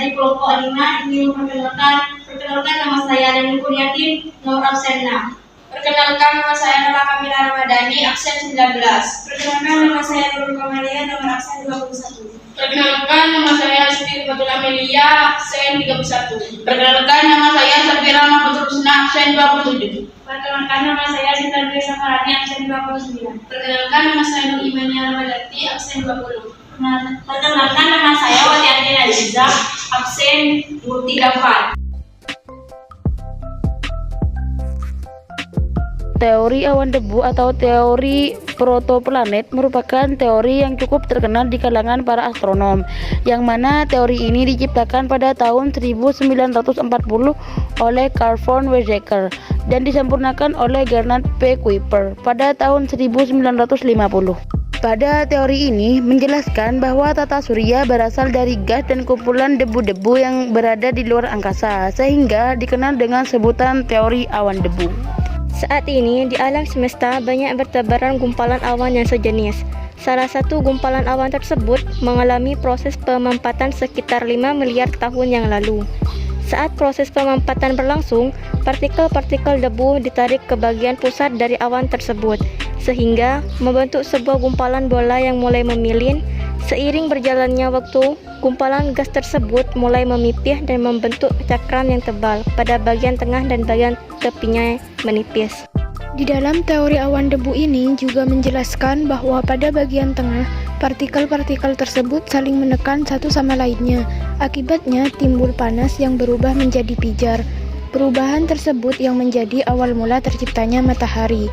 dari kelompok 5 ingin perkenalkan nama saya dan Kurniatin nomor absen 6. Perkenalkan, nama saya Nora Kamila Ramadhani, absen 19. Perkenalkan, nama saya Nurul Kamalia nomor absen 21. Perkenalkan, nama saya Siti Fatul Amelia, absen 31. Perkenalkan, nama saya Safira Mahmud Rusna, absen 27. Perkenalkan, nama saya Sinta Dwi Safarani, absen 29. Perkenalkan, nama saya Nur Imania Ramadhani, absen 20. Perkenalkan, nama saya Watiati Nadiza, absen 34. Teori awan debu atau teori protoplanet merupakan teori yang cukup terkenal di kalangan para astronom, yang mana teori ini diciptakan pada tahun 1940 oleh Carl von Weizsäcker dan disempurnakan oleh Gernot P. Kuiper pada tahun 1950. Pada teori ini menjelaskan bahwa tata surya berasal dari gas dan kumpulan debu-debu yang berada di luar angkasa, sehingga dikenal dengan sebutan teori awan debu. Saat ini, di alam semesta banyak bertebaran gumpalan awan yang sejenis. Salah satu gumpalan awan tersebut mengalami proses pemempatan sekitar 5 miliar tahun yang lalu. Saat proses pemempatan berlangsung, partikel-partikel debu ditarik ke bagian pusat dari awan tersebut, sehingga membentuk sebuah gumpalan bola yang mulai memilin. Seiring berjalannya waktu, gumpalan gas tersebut mulai memipih dan membentuk cakram yang tebal pada bagian tengah dan bagian tepinya menipis. Di dalam teori awan debu ini juga menjelaskan bahwa pada bagian tengah, partikel-partikel tersebut saling menekan satu sama lainnya. Akibatnya timbul panas yang berubah menjadi pijar. Perubahan tersebut yang menjadi awal mula terciptanya matahari.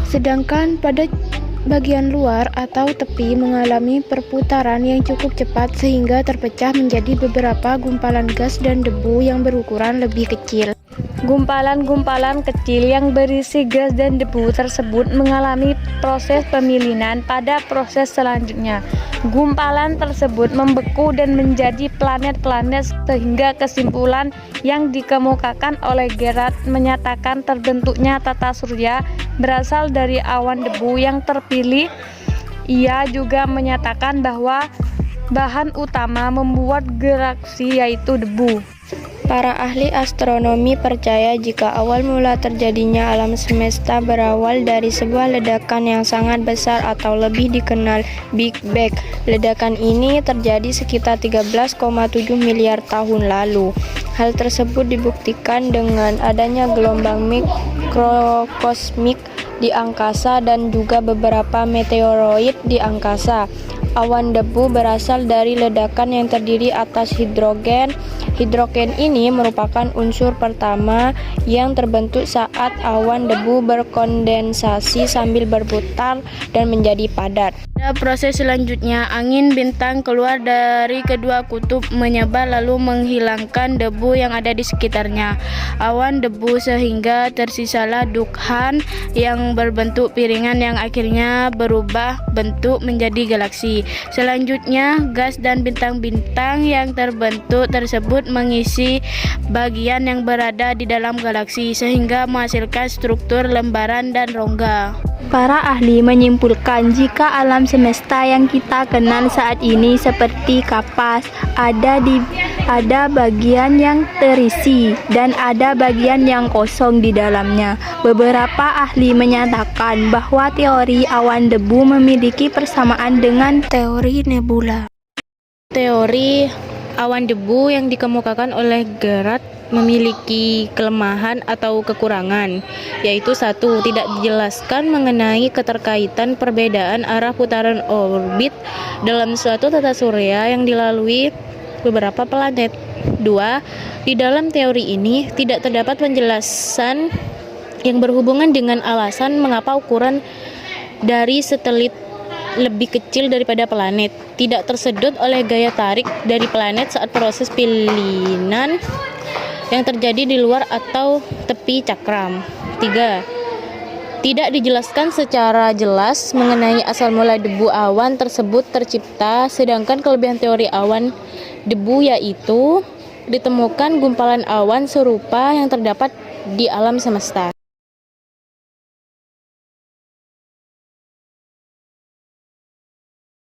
Sedangkan pada bagian luar atau tepi mengalami perputaran yang cukup cepat sehingga terpecah menjadi beberapa gumpalan gas dan debu yang berukuran lebih kecil. Gumpalan-gumpalan kecil yang berisi gas dan debu tersebut mengalami proses pemilinan pada proses selanjutnya. Gumpalan tersebut membeku dan menjadi planet-planet sehingga kesimpulan yang dikemukakan oleh Gerard menyatakan terbentuknya tata surya berasal dari awan debu yang terpilih. Ia juga menyatakan bahwa bahan utama membuat galaksi yaitu debu. Para ahli astronomi percaya jika awal mula terjadinya alam semesta berawal dari sebuah ledakan yang sangat besar atau lebih dikenal Big Bang. Ledakan ini terjadi sekitar 13,7 miliar tahun lalu. Hal tersebut dibuktikan dengan adanya gelombang mikrokosmik di angkasa dan juga beberapa meteoroid di angkasa. Awan debu berasal dari ledakan yang terdiri atas hidrogen. Hidrogen ini merupakan unsur pertama yang terbentuk saat awan debu berkondensasi sambil berputar dan menjadi padat. Pada proses selanjutnya, angin bintang keluar dari kedua kutub menyebar lalu menghilangkan debu yang ada di sekitarnya. Awan debu sehingga tersisalah dukhan yang berbentuk piringan yang akhirnya berubah bentuk menjadi galaksi. Selanjutnya, gas dan bintang-bintang yang terbentuk tersebut mengisi bagian yang berada di dalam galaksi sehingga menghasilkan struktur lembaran dan rongga. Para ahli menyimpulkan jika alam semesta yang kita kenal saat ini seperti kapas, ada bagian yang terisi dan ada bagian yang kosong di dalamnya. Beberapa ahli menyatakan bahwa teori awan debu memiliki persamaan dengan teori nebula. Teori awan debu yang dikemukakan oleh Gerard memiliki kelemahan atau kekurangan, yaitu satu, tidak dijelaskan mengenai keterkaitan perbedaan arah putaran orbit dalam suatu tata surya yang dilalui beberapa planet. Dua, di dalam teori ini tidak terdapat penjelasan yang berhubungan dengan alasan mengapa ukuran dari satelit lebih kecil daripada planet, tidak tersedot oleh gaya tarik dari planet saat proses pilihan yang terjadi di luar atau tepi cakram. 3. Tidak dijelaskan secara jelas mengenai asal mula debu awan tersebut tercipta, sedangkan kelebihan teori awan debu yaitu ditemukan gumpalan awan serupa yang terdapat di alam semesta.